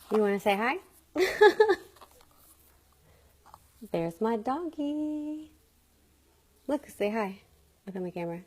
You want to say hi? There's my doggy. Look, say hi. Look at my camera.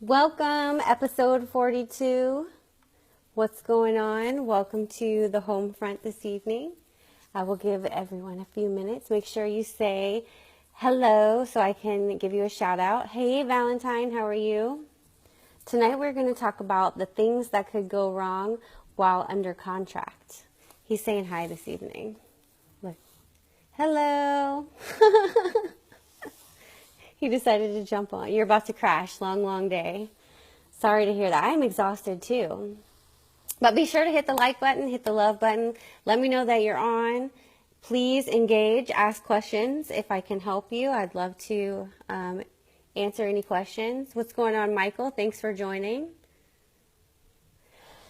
Welcome, episode 42. What's going on? Welcome to the home front this evening. I will give everyone a few minutes. Make sure you say hello so I can give you a shout out. Hey, Valentine, how are you? Tonight we're going to talk about the things that could go wrong while under contract. He's saying hi this evening. Look. Hello. He decided to jump on. You're about to crash. Long, long day. Sorry to hear that. I'm exhausted too. But be sure to hit the like button, hit the love button. Let me know that you're on. Please engage, ask questions if I can help you. I'd love to answer any questions. What's going on, Michael? Thanks for joining.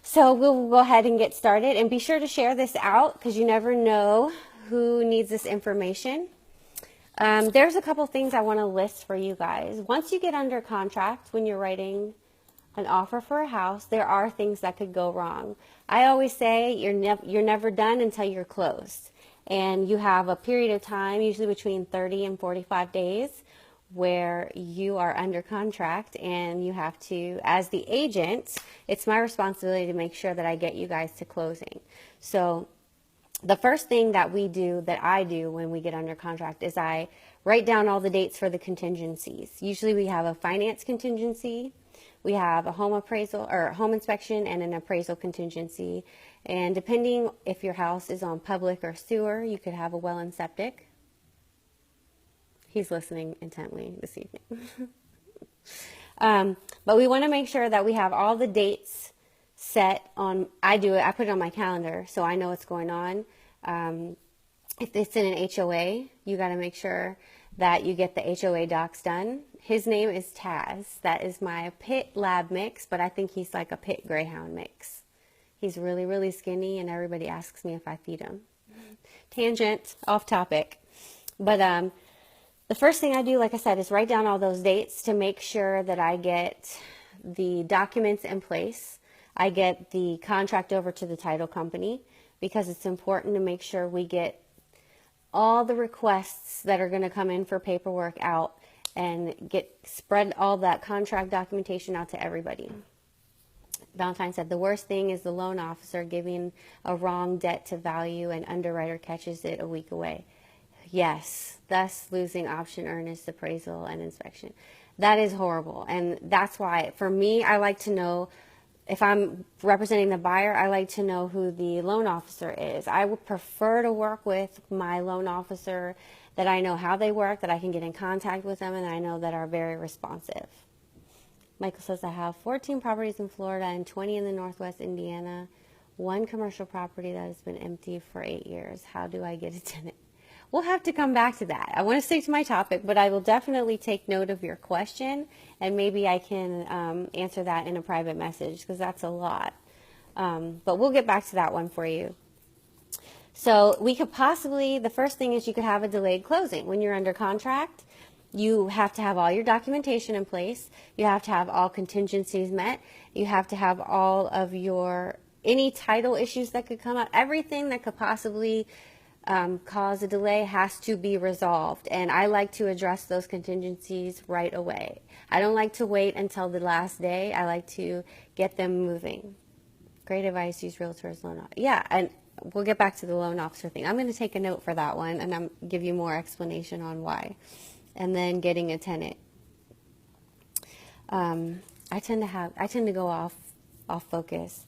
So we'll go ahead and get started, and be sure to share this out because you never know who needs this information. There's a couple things I want to list for you guys. Once you get under contract, when you're writing an offer for a house, there are things that could go wrong. I always say you're never done until you're closed. And you have a period of time, usually between 30 and 45 days, where you are under contract, and you have to, as the agent, it's my responsibility to make sure that I get you guys to closing. So the first thing that I do when we get under contract is I write down all the dates for the contingencies. Usually we have a finance contingency, we have a home appraisal or home inspection, and an appraisal contingency. And depending if your house is on public or sewer, you could have a well and septic. He's listening intently this evening. But we want to make sure that we have all the dates set on. I put it on my calendar so I know what's going on. If it's in an HOA, you got to make sure that you get the HOA docs done. His name is Taz. That is my pit lab mix, but I think he's like a pit greyhound mix. He's really, really skinny, and everybody asks me if I feed him. Tangent, off topic. But the first thing I do, like I said, is write down all those dates to make sure that I get the documents in place. I get the contract over to the title company because it's important to make sure we get all the requests that are going to come in for paperwork out and spread all that contract documentation out to everybody. Valentine said the worst thing is the loan officer giving a wrong debt to value and underwriter catches it a week away. Yes, thus losing option earnest appraisal and inspection. That is horrible. And that's why, for me, I like to know, if I'm representing the buyer, I like to know who the loan officer is. I would prefer to work with my loan officer that I know how they work, that I can get in contact with them, and I know that are very responsive. Michael says, I have 14 properties in Florida and 20 in the Northwest Indiana, one commercial property that has been empty for 8 years. How do I get a tenant? We'll have to come back to that. I want to stick to my topic, but I will definitely take note of your question, and maybe I can answer that in a private message because that's a lot. But we'll get back to that one for you. So we could possibly, the first thing is you could have a delayed closing. When you're under contract, you have to have all your documentation in place. You have to have all contingencies met. You have to have all of any title issues that could come up. Everything that could possibly cause a delay has to be resolved, and I like to address those contingencies right away. I don't like to wait until the last day. I like to get them moving. Great advice, use realtors loan officer. Yeah, and we'll get back to the loan officer thing. I'm going to take a note for that one, and give you more explanation on why. And then getting a tenant. I tend to go off focus.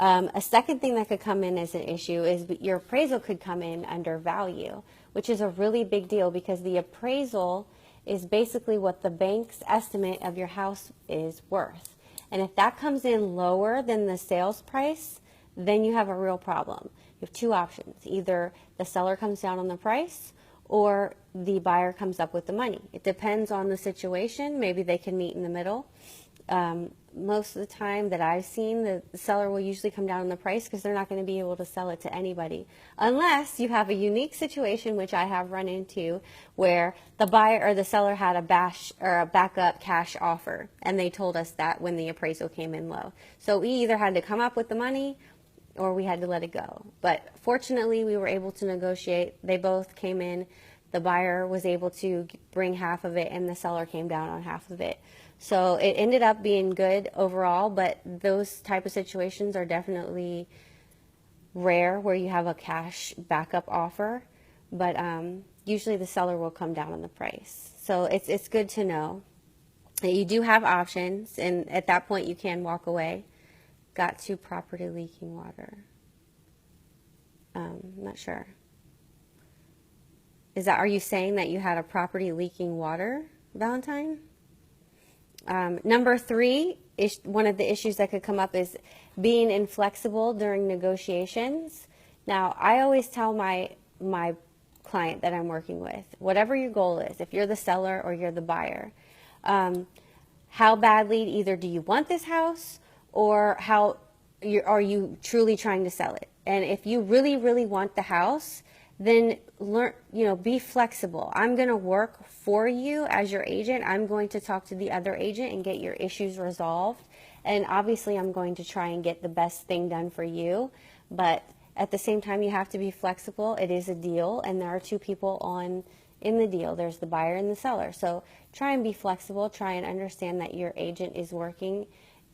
A second thing that could come in as an issue is your appraisal could come in under value, which is a really big deal because the appraisal is basically what the bank's estimate of your house is worth. And if that comes in lower than the sales price, then you have a real problem. You have two options. Either the seller comes down on the price or the buyer comes up with the money. It depends on the situation. Maybe they can meet in the middle. Most of the time that I've seen, the seller will usually come down on the price because they're not going to be able to sell it to anybody. Unless you have a unique situation, which I have run into, where the buyer or the seller had a backup cash offer, and they told us that when the appraisal came in low. So we either had to come up with the money or we had to let it go. But fortunately, we were able to negotiate. They both came in. The buyer was able to bring half of it, and the seller came down on half of it. So it ended up being good overall, but those type of situations are definitely rare where you have a cash backup offer. But usually the seller will come down on the price. So it's good to know that you do have options, and at that point you can walk away. Got to property leaking water. Not sure. Are you saying that you had a property leaking water, Valentine? Number 3, one of the issues that could come up is being inflexible during negotiations. Now, I always tell my client that I'm working with, whatever your goal is, if you're the seller or you're the buyer, how badly either do you want this house, or are you truly trying to sell it? And if you really, really want the house, then be flexible. I'm going to work for you as your agent. I'm going to talk to the other agent and get your issues resolved. And obviously I'm going to try and get the best thing done for you. But at the same time, you have to be flexible. It is a deal, and there are two people in the deal. There's the buyer and the seller. So try and be flexible. Try and understand that your agent is working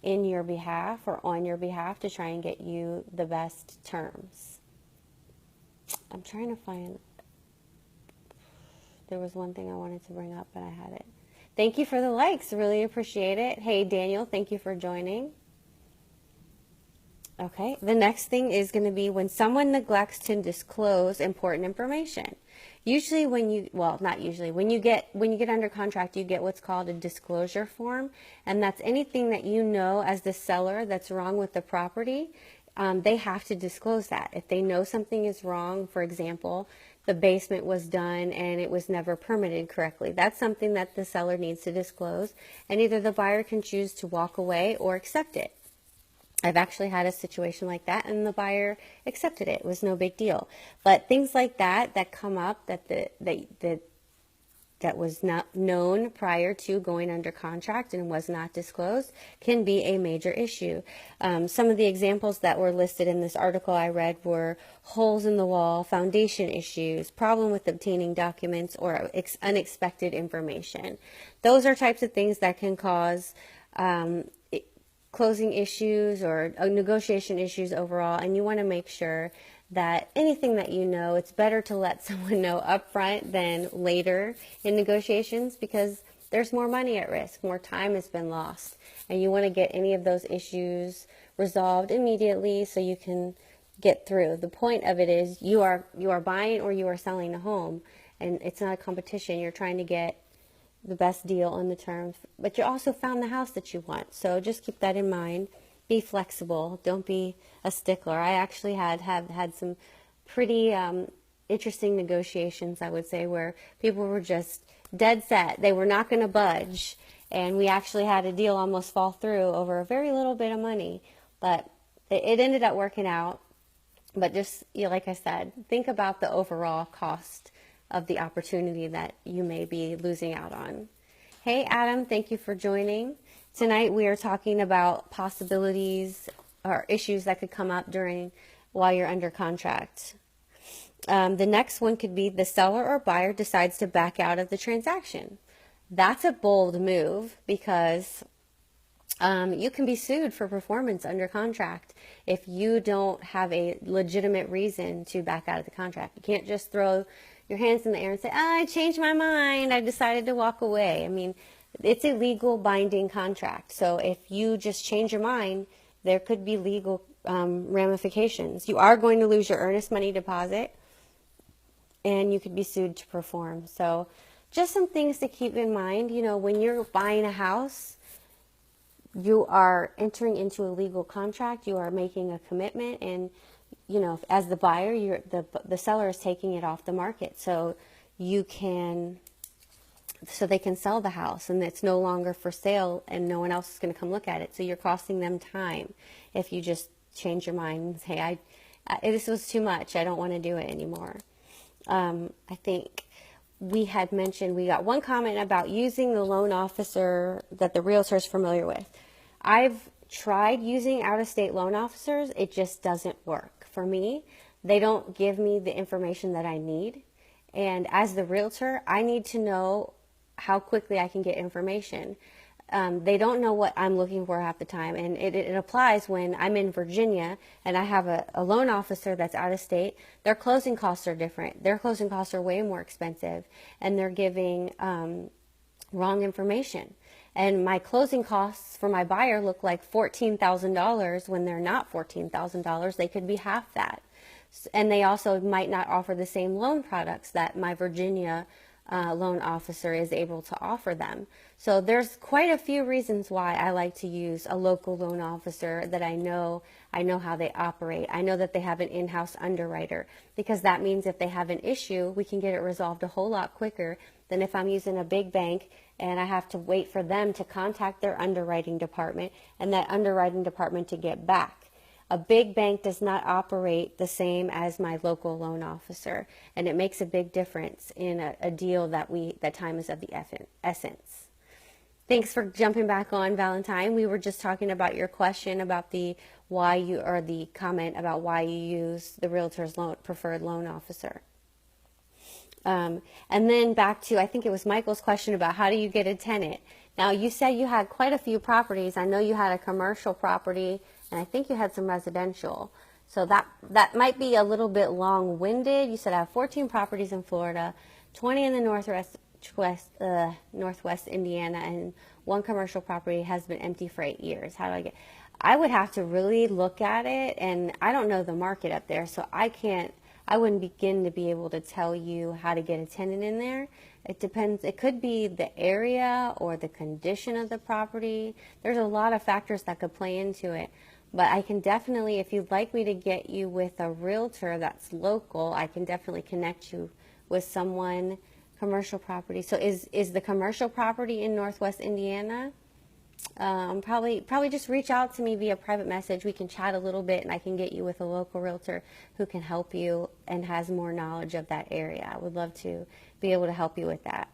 in your behalf or on your behalf to try and get you the best terms. I'm trying to find, there was one thing I wanted to bring up, but I had it. Thank you for the likes. Really appreciate it. Hey, Daniel, thank you for joining. Okay, the next thing is going to be when someone neglects to disclose important information. Usually when you get under contract, you get what's called a disclosure form, and that's anything that you know as the seller that's wrong with the property. They have to disclose that. If they know something is wrong, for example, the basement was done and it was never permitted correctly, that's something that the seller needs to disclose, and either the buyer can choose to walk away or accept it. I've actually had a situation like that, and the buyer accepted it. It was no big deal. But things like that come up that was not known prior to going under contract and was not disclosed can be a major issue. Some of the examples that were listed in this article I read were holes in the wall, foundation issues, problem with obtaining documents, or unexpected information. Those are types of things that can cause closing issues or negotiation issues overall, and you want to make sure that anything that you know, it's better to let someone know up front than later in negotiations, because there's more money at risk, more time has been lost, and you want to get any of those issues resolved immediately so you can get through. The point of it is you are buying or you are selling a home, and it's not a competition. You're trying to get the best deal on the terms, but you also found the house that you want. So just keep that in mind. Be flexible. Don't be a stickler. I actually have had some pretty interesting negotiations, I would say, where people were just dead set. They were not going to budge, and we actually had a deal almost fall through over a very little bit of money, but it ended up working out. But just, like I said, think about the overall cost of the opportunity that you may be losing out on. Hey, Adam, thank you for joining. Tonight we are talking about possibilities or issues that could come up while you're under contract. The next one could be the seller or buyer decides to back out of the transaction. That's a bold move, because you can be sued for performance under contract if you don't have a legitimate reason to back out of the contract. You can't just throw your hands in the air and say, I changed my mind, I decided to walk away. I mean, it's a legal binding contract. So if you just change your mind, there could be legal ramifications. You are going to lose your earnest money deposit, and you could be sued to perform. So just some things to keep in mind. When you're buying a house, you are entering into a legal contract. You are making a commitment, and as the buyer, the seller is taking it off the market, so they can sell the house, and it's no longer for sale, and no one else is going to come look at it. So you're costing them time if you just change your mind and say, this was too much, I don't want to do it anymore. I think we had mentioned, we got one comment about using the loan officer that the realtor is familiar with. I've tried using out-of-state loan officers. It just doesn't work for me. They don't give me the information that I need. And as the realtor, I need to know how quickly I can get information. They don't know what I'm looking for half the time. And it applies when I'm in Virginia and I have a loan officer that's out of state. Their closing costs are different. Their closing costs are way more expensive, and they're giving wrong information. And my closing costs for my buyer look like $14,000 when they're not $14,000. They could be half that. And they also might not offer the same loan products that my Virginia loan officer is able to offer them. So there's quite a few reasons why I like to use a local loan officer that I know how they operate. I know that they have an in-house underwriter, because that means if they have an issue, we can get it resolved a whole lot quicker than if I'm using a big bank and I have to wait for them to contact their underwriting department and that underwriting department to get back. A big bank does not operate the same as my local loan officer, and it makes a big difference in a deal that time is of the essence. Thanks for jumping back on, Valentine. We were just talking about your question about the comment about why you use the realtor's preferred loan officer. And then back to, I think it was Michael's question about how do you get a tenant. Now, you said you had quite a few properties. I know you had a commercial property, and I think you had some residential. So that might be a little bit long-winded. You said I have 14 properties in Florida, 20 in the northwest Indiana, and one commercial property has been empty for 8 years. How do I get? I would have to really look at it, and I don't know the market up there, so I wouldn't begin to be able to tell you how to get a tenant in there. It depends. It could be the area or the condition of the property. There's a lot of factors that could play into it. But I can definitely, if you'd like me to get you with a realtor that's local, I can definitely connect you with someone. Commercial property. So is the commercial property in Northwest Indiana? Probably just reach out to me via private message. We can chat a little bit, and I can get you with a local realtor who can help you and has more knowledge of that area. I would love to be able to help you with that.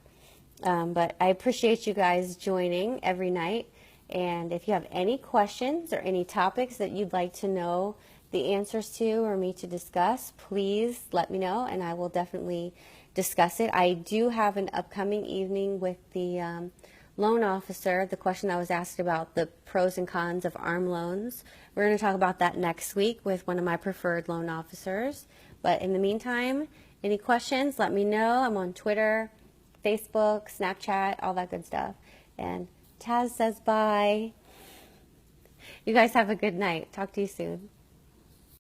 But I appreciate you guys joining every night. And if you have any questions or any topics that you'd like to know the answers to or me to discuss, please let me know, and I will definitely discuss it. I do have an upcoming evening with the loan officer, the question I was asked about the pros and cons of ARM loans. We're going to talk about that next week with one of my preferred loan officers. But in the meantime, any questions, let me know. I'm on Twitter, Facebook, Snapchat, all that good stuff. And Taz says bye. You guys have a good night. Talk to you soon.